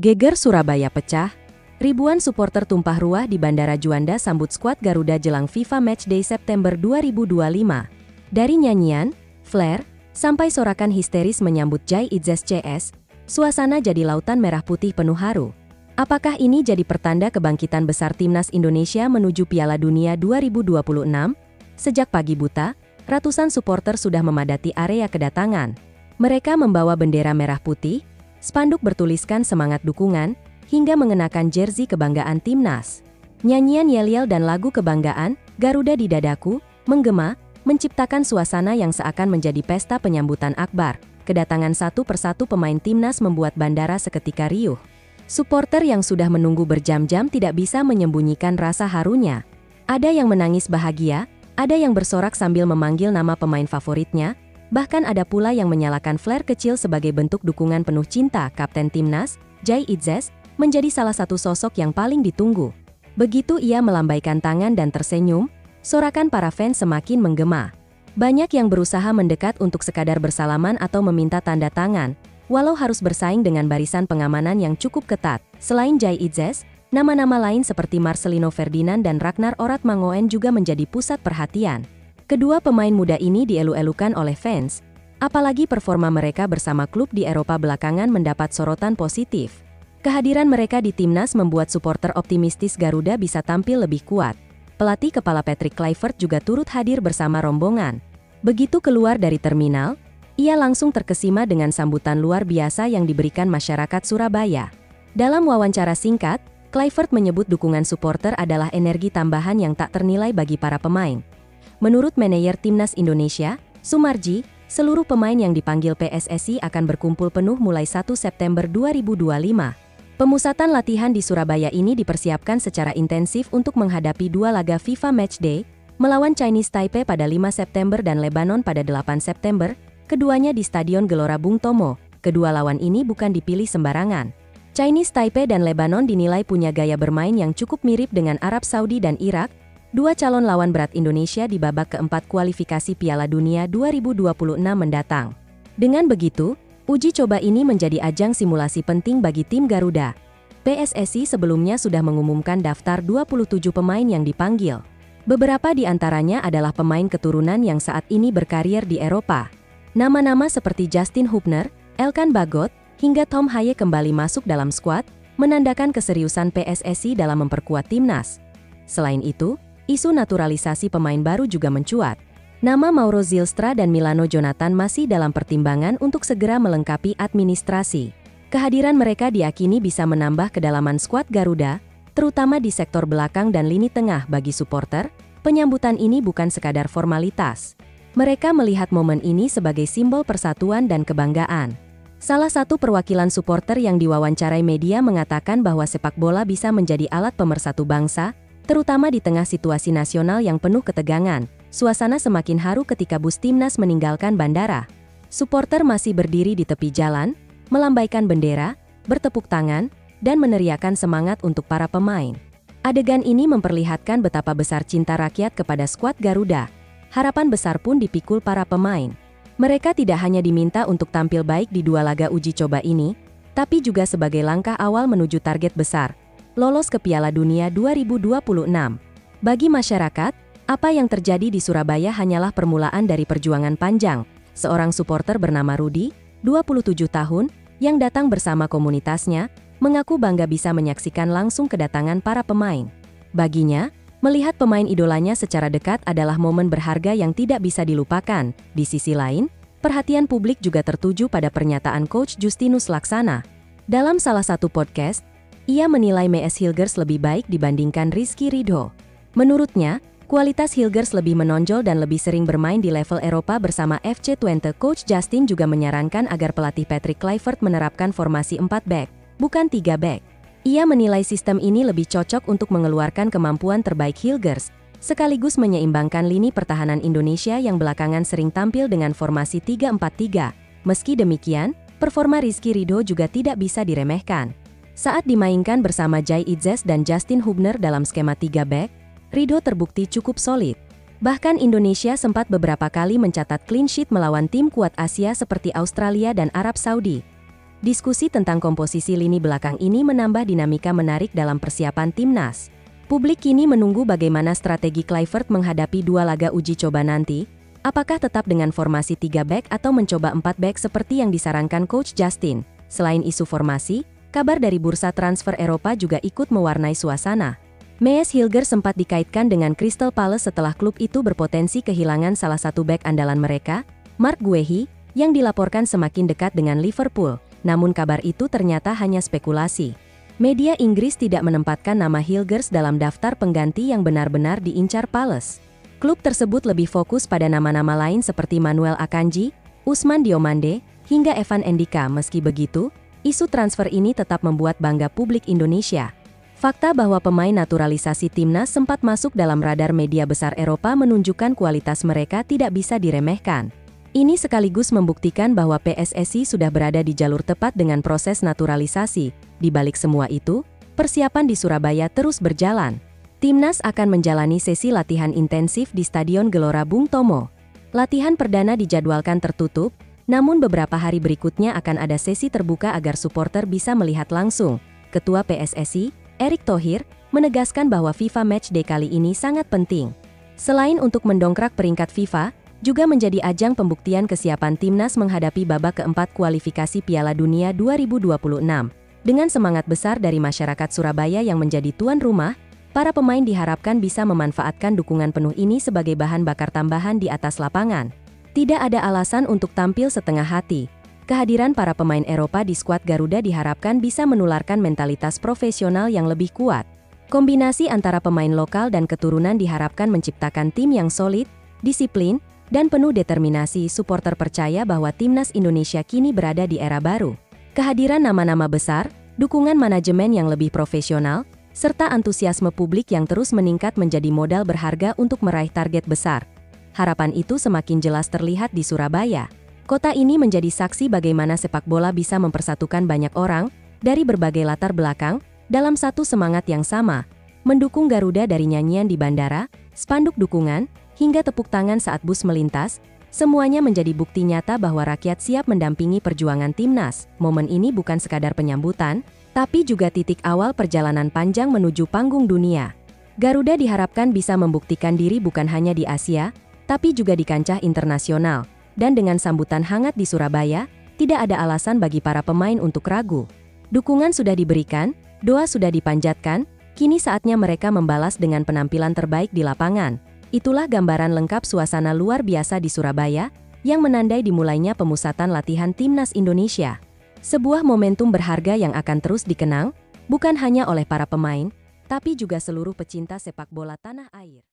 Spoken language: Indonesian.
Geger Surabaya pecah, ribuan supporter tumpah ruah di Bandara Juanda sambut skuad Garuda jelang FIFA Matchday September 2025. Dari nyanyian, flare, sampai sorakan histeris menyambut Jai Idzes CS, suasana jadi lautan merah putih penuh haru. Apakah ini jadi pertanda kebangkitan besar Timnas Indonesia menuju Piala Dunia 2026? Sejak pagi buta, ratusan supporter sudah memadati area kedatangan. Mereka membawa bendera merah putih, spanduk bertuliskan semangat dukungan, hingga mengenakan jersey kebanggaan Timnas. Nyanyian yel-yel dan lagu kebanggaan, Garuda di Dadaku, menggema, menciptakan suasana yang seakan menjadi pesta penyambutan akbar. Kedatangan satu persatu pemain Timnas membuat bandara seketika riuh. Supporter yang sudah menunggu berjam-jam tidak bisa menyembunyikan rasa harunya. Ada yang menangis bahagia, ada yang bersorak sambil memanggil nama pemain favoritnya, bahkan ada pula yang menyalakan flare kecil sebagai bentuk dukungan penuh cinta. Kapten Timnas, Jai Idzes, menjadi salah satu sosok yang paling ditunggu. Begitu ia melambaikan tangan dan tersenyum, sorakan para fans semakin menggema. Banyak yang berusaha mendekat untuk sekadar bersalaman atau meminta tanda tangan, walau harus bersaing dengan barisan pengamanan yang cukup ketat. Selain Jai Idzes, nama-nama lain seperti Marcelino Ferdinand dan Ragnar Oratmangoen juga menjadi pusat perhatian. Kedua pemain muda ini dielu-elukan oleh fans, apalagi performa mereka bersama klub di Eropa belakangan mendapat sorotan positif. Kehadiran mereka di Timnas membuat supporter optimistis Garuda bisa tampil lebih kuat. Pelatih kepala Patrick Kluivert juga turut hadir bersama rombongan. Begitu keluar dari terminal, ia langsung terkesima dengan sambutan luar biasa yang diberikan masyarakat Surabaya. Dalam wawancara singkat, Kluivert menyebut dukungan supporter adalah energi tambahan yang tak ternilai bagi para pemain. Menurut manajer Timnas Indonesia, Sumarji, seluruh pemain yang dipanggil PSSI akan berkumpul penuh mulai 1 September 2025. Pemusatan latihan di Surabaya ini dipersiapkan secara intensif untuk menghadapi dua laga FIFA Matchday, melawan Chinese Taipei pada 5 September dan Lebanon pada 8 September, keduanya di Stadion Gelora Bung Tomo. Kedua lawan ini bukan dipilih sembarangan. Chinese Taipei dan Lebanon dinilai punya gaya bermain yang cukup mirip dengan Arab Saudi dan Irak, dua calon lawan berat Indonesia di babak keempat kualifikasi Piala Dunia 2026 mendatang. Dengan begitu, uji coba ini menjadi ajang simulasi penting bagi tim Garuda. PSSI sebelumnya sudah mengumumkan daftar 27 pemain yang dipanggil. Beberapa di antaranya adalah pemain keturunan yang saat ini berkarier di Eropa. Nama-nama seperti Justin Hubner, Elkan Bagot, hingga Tom Haye kembali masuk dalam skuad, menandakan keseriusan PSSI dalam memperkuat Timnas. Selain itu, isu naturalisasi pemain baru juga mencuat. Nama Mauro Zylstra dan Milano Jonathan masih dalam pertimbangan untuk segera melengkapi administrasi. Kehadiran mereka diyakini bisa menambah kedalaman skuad Garuda, terutama di sektor belakang dan lini tengah. Bagi supporter, penyambutan ini bukan sekadar formalitas. Mereka melihat momen ini sebagai simbol persatuan dan kebanggaan. Salah satu perwakilan supporter yang diwawancarai media mengatakan bahwa sepak bola bisa menjadi alat pemersatu bangsa, terutama di tengah situasi nasional yang penuh ketegangan. Suasana semakin haru ketika bus Timnas meninggalkan bandara. Supporter masih berdiri di tepi jalan, melambaikan bendera, bertepuk tangan, dan meneriakan semangat untuk para pemain. Adegan ini memperlihatkan betapa besar cinta rakyat kepada skuad Garuda. Harapan besar pun dipikul para pemain. Mereka tidak hanya diminta untuk tampil baik di dua laga uji coba ini, tapi juga sebagai langkah awal menuju target besar, lolos ke Piala Dunia 2026. Bagi masyarakat, apa yang terjadi di Surabaya hanyalah permulaan dari perjuangan panjang. Seorang supporter bernama Rudi, 27 tahun, yang datang bersama komunitasnya, mengaku bangga bisa menyaksikan langsung kedatangan para pemain. Baginya, melihat pemain idolanya secara dekat adalah momen berharga yang tidak bisa dilupakan. Di sisi lain, perhatian publik juga tertuju pada pernyataan Coach Justinus Laksana. Dalam salah satu podcast, ia menilai Mees Hilgers lebih baik dibandingkan Rizky Ridho. Menurutnya, kualitas Hilgers lebih menonjol dan lebih sering bermain di level Eropa bersama FC Twente. Coach Justin juga menyarankan agar pelatih Patrick Kluivert menerapkan formasi 4 back, bukan 3 back. Ia menilai sistem ini lebih cocok untuk mengeluarkan kemampuan terbaik Hilgers, sekaligus menyeimbangkan lini pertahanan Indonesia yang belakangan sering tampil dengan formasi 3-4-3. Meski demikian, performa Rizky Ridho juga tidak bisa diremehkan. Saat dimainkan bersama Jai Idzes dan Justin Hubner dalam skema 3 back, Ridho terbukti cukup solid. Bahkan Indonesia sempat beberapa kali mencatat clean sheet melawan tim kuat Asia seperti Australia dan Arab Saudi. Diskusi tentang komposisi lini belakang ini menambah dinamika menarik dalam persiapan timnas. Publik kini menunggu bagaimana strategi Kluivert menghadapi dua laga uji coba nanti. Apakah tetap dengan formasi 3 back atau mencoba 4 back seperti yang disarankan Coach Justin? Selain isu formasi, kabar dari bursa transfer Eropa juga ikut mewarnai suasana. Maes Hilger sempat dikaitkan dengan Crystal Palace setelah klub itu berpotensi kehilangan salah satu back andalan mereka, Marc Guehi, yang dilaporkan semakin dekat dengan Liverpool. Namun kabar itu ternyata hanya spekulasi. Media Inggris tidak menempatkan nama Hilgers dalam daftar pengganti yang benar-benar diincar Palace. Klub tersebut lebih fokus pada nama-nama lain seperti Manuel Akanji, Ousmane Diomande, hingga Evan Endika. Meski begitu, isu transfer ini tetap membuat bangga publik Indonesia. Fakta bahwa pemain naturalisasi timnas sempat masuk dalam radar media besar Eropa menunjukkan kualitas mereka tidak bisa diremehkan. Ini sekaligus membuktikan bahwa PSSI sudah berada di jalur tepat dengan proses naturalisasi. Di balik semua itu, persiapan di Surabaya terus berjalan. Timnas akan menjalani sesi latihan intensif di Stadion Gelora Bung Tomo. Latihan perdana dijadwalkan tertutup, namun beberapa hari berikutnya akan ada sesi terbuka agar supporter bisa melihat langsung. Ketua PSSI, Erick Thohir, menegaskan bahwa FIFA Matchday kali ini sangat penting. Selain untuk mendongkrak peringkat FIFA, juga menjadi ajang pembuktian kesiapan timnas menghadapi babak keempat kualifikasi Piala Dunia 2026. Dengan semangat besar dari masyarakat Surabaya yang menjadi tuan rumah, para pemain diharapkan bisa memanfaatkan dukungan penuh ini sebagai bahan bakar tambahan di atas lapangan. Tidak ada alasan untuk tampil setengah hati. Kehadiran para pemain Eropa di skuad Garuda diharapkan bisa menularkan mentalitas profesional yang lebih kuat. Kombinasi antara pemain lokal dan keturunan diharapkan menciptakan tim yang solid, disiplin, dan penuh determinasi. Supporter percaya bahwa timnas Indonesia kini berada di era baru. Kehadiran nama-nama besar, dukungan manajemen yang lebih profesional, serta antusiasme publik yang terus meningkat menjadi modal berharga untuk meraih target besar. Harapan itu semakin jelas terlihat di Surabaya. Kota ini menjadi saksi bagaimana sepak bola bisa mempersatukan banyak orang, dari berbagai latar belakang, dalam satu semangat yang sama, mendukung Garuda. Dari nyanyian di bandara, spanduk dukungan, hingga tepuk tangan saat bus melintas, semuanya menjadi bukti nyata bahwa rakyat siap mendampingi perjuangan timnas. Momen ini bukan sekadar penyambutan, tapi juga titik awal perjalanan panjang menuju panggung dunia. Garuda diharapkan bisa membuktikan diri bukan hanya di Asia, tapi juga di kancah internasional. Dan dengan sambutan hangat di Surabaya, tidak ada alasan bagi para pemain untuk ragu. Dukungan sudah diberikan, doa sudah dipanjatkan, kini saatnya mereka membalas dengan penampilan terbaik di lapangan. Itulah gambaran lengkap suasana luar biasa di Surabaya, yang menandai dimulainya pemusatan latihan timnas Indonesia. Sebuah momentum berharga yang akan terus dikenang, bukan hanya oleh para pemain, tapi juga seluruh pecinta sepak bola tanah air.